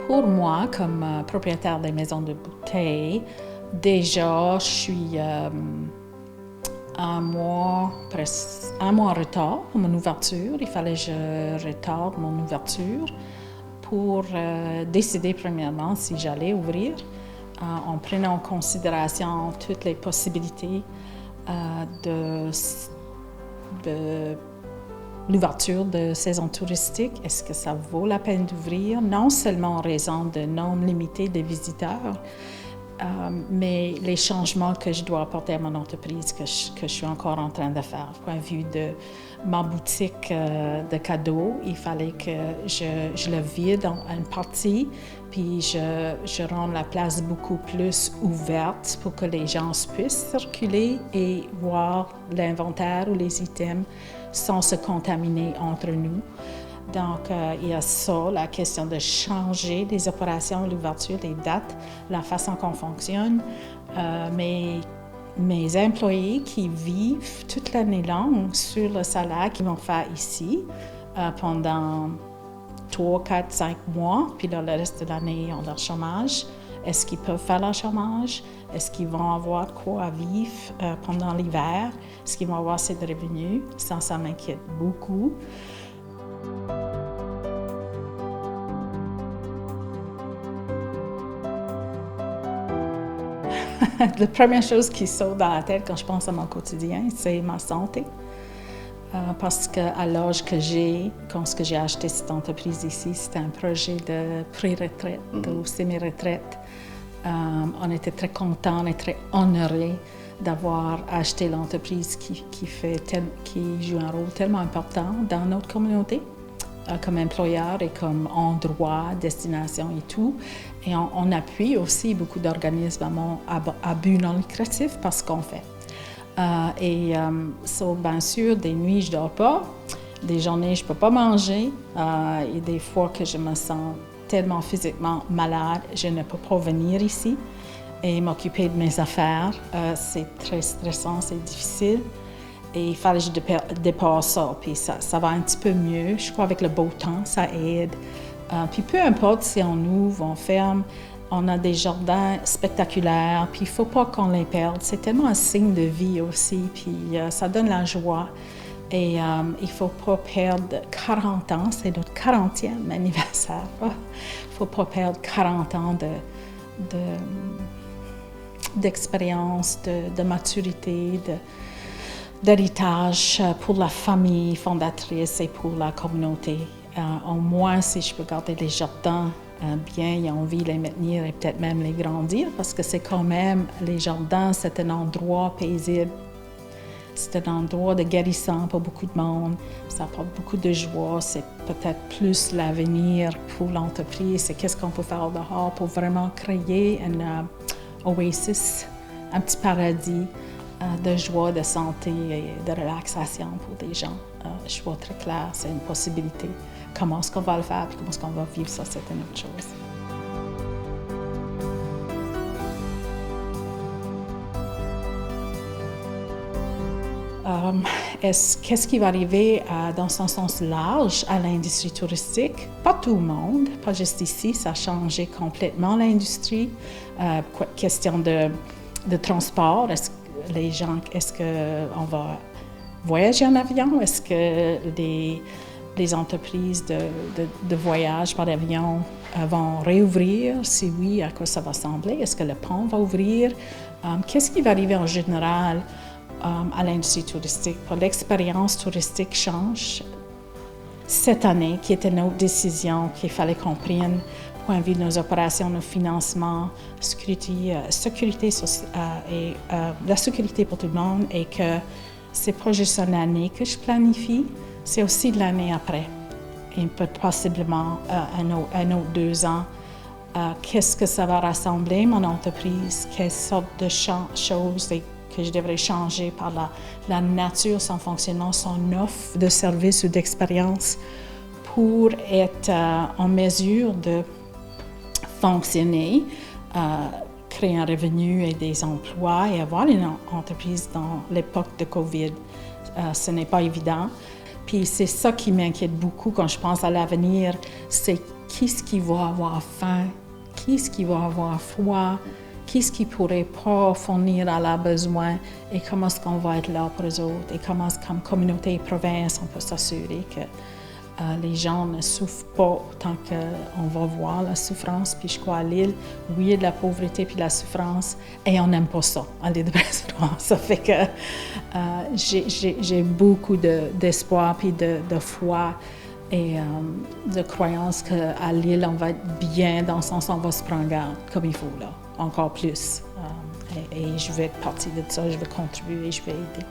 Pour moi, comme propriétaire des maisons de bouteilles, déjà, je suis presque un mois en retard pour mon ouverture. Il fallait que je retarde mon ouverture pour décider premièrement si j'allais ouvrir, en prenant en considération toutes les possibilités de l'ouverture de saison touristique. Est-ce que ça vaut la peine d'ouvrir? Non seulement en raison de nombre limité de visiteurs, mais les changements que je dois apporter à mon entreprise, que je suis encore en train de faire. Point de vue de ma boutique de cadeaux, il fallait que je le vide en une partie, puis je rende la place beaucoup plus ouverte pour que les gens puissent circuler et voir l'inventaire ou les items sans se contaminer entre nous. Donc, il y a ça, la question de changer les opérations, l'ouverture, les dates, la façon qu'on fonctionne. Mes employés qui vivent toute l'année longue sur le salaire qu'ils vont faire ici pendant 3, 4, 5 mois, puis là, le reste de l'année, ils ont leur chômage. Est-ce qu'ils peuvent faire leur chômage? Est-ce qu'ils vont avoir quoi à vivre pendant l'hiver? Est-ce qu'ils vont avoir assez de revenus? Ça m'inquiète beaucoup. La première chose qui saute dans la tête quand je pense à mon quotidien, c'est ma santé. Parce qu'à l'âge que j'ai, quand j'ai acheté cette entreprise ici, c'était un projet de pré-retraite ou semi-retraite. On était très contents et très honorés d'avoir acheté l'entreprise qui joue un rôle tellement important dans notre communauté, comme employeur et comme endroit, destination et tout. Et on appuie aussi beaucoup d'organismes à but non lucratif parce qu'on fait. Bien sûr, des nuits, je ne dors pas. Des journées, je ne peux pas manger. Et des fois que je me sens tellement physiquement malade, je ne peux pas venir ici et m'occuper de mes affaires. C'est très stressant, c'est difficile. Et il fallait que je dépasse ça. Puis ça va un petit peu mieux. Je crois avec le beau temps, ça aide. Puis peu importe si on ouvre, on ferme, on a des jardins spectaculaires, puis il ne faut pas qu'on les perde. C'est tellement un signe de vie aussi, puis ça donne la joie. Et il ne faut pas perdre 40 ans, c'est notre 40e anniversaire. Il ne faut pas perdre 40 ans d'expérience, de maturité, d'héritage pour la famille fondatrice et pour la communauté. Au moins, si je peux garder les jardins bien, il y a envie de les maintenir et peut-être même les grandir, parce que c'est quand même, les jardins, c'est un endroit paisible. C'est un endroit de guérissant pour beaucoup de monde. Ça apporte beaucoup de joie. C'est peut-être plus l'avenir pour l'entreprise. C'est qu'est-ce qu'on peut faire dehors pour vraiment créer un oasis, un petit paradis de joie, de santé et de relaxation pour des gens. Je vois très clair, c'est une possibilité. Comment est-ce qu'on va le faire et comment est-ce qu'on va vivre ça, c'est une autre chose. Qu'est-ce qui va arriver dans un sens large à l'industrie touristique? Pas tout le monde, pas juste ici, ça a changé complètement l'industrie. Question de transport, est-ce qu'on va voyager en avion? Est-ce que les entreprises de voyage par avion vont réouvrir? Si oui, à quoi ça va ressembler? Est-ce que le pont va ouvrir? Qu'est-ce qui va arriver en général à l'industrie touristique? L'expérience touristique change. Cette année, qui était notre décision qu'il fallait qu'on prenne, point de vue de nos opérations, nos financements, sécurité et la sécurité pour tout le monde, et que c'est pas juste une année que je planifie, c'est aussi de l'année après. Et possiblement un autre 2 ans. Qu'est-ce que ça va rassembler, mon entreprise? Quelle sorte de choses que je devrais changer par la nature, son fonctionnement, son offre de services ou d'expérience pour être en mesure de fonctionner, créer un revenu et des emplois et avoir une entreprise dans l'époque de COVID. Ce n'est pas évident. Puis c'est ça qui m'inquiète beaucoup quand je pense à l'avenir, c'est qui est-ce qui va avoir faim, qui est-ce qui va avoir froid, qui est-ce qui ne pourrait pas fournir à leurs besoins et comment est-ce qu'on va être là pour eux autres et comment, comme communauté et province, on peut s'assurer que les gens ne souffrent pas tant qu'on va voir la souffrance. Puis je crois à l'île, oui, il y a de la pauvreté puis de la souffrance et on n'aime pas ça, à l'île de Prince-Édouard. Ça fait que j'ai beaucoup d'espoir puis de foi et de croyance qu'à l'île, on va être bien dans le sens où on va se prendre garde comme il faut, là, encore plus. Et je vais être partie de ça, je vais contribuer, je vais aider.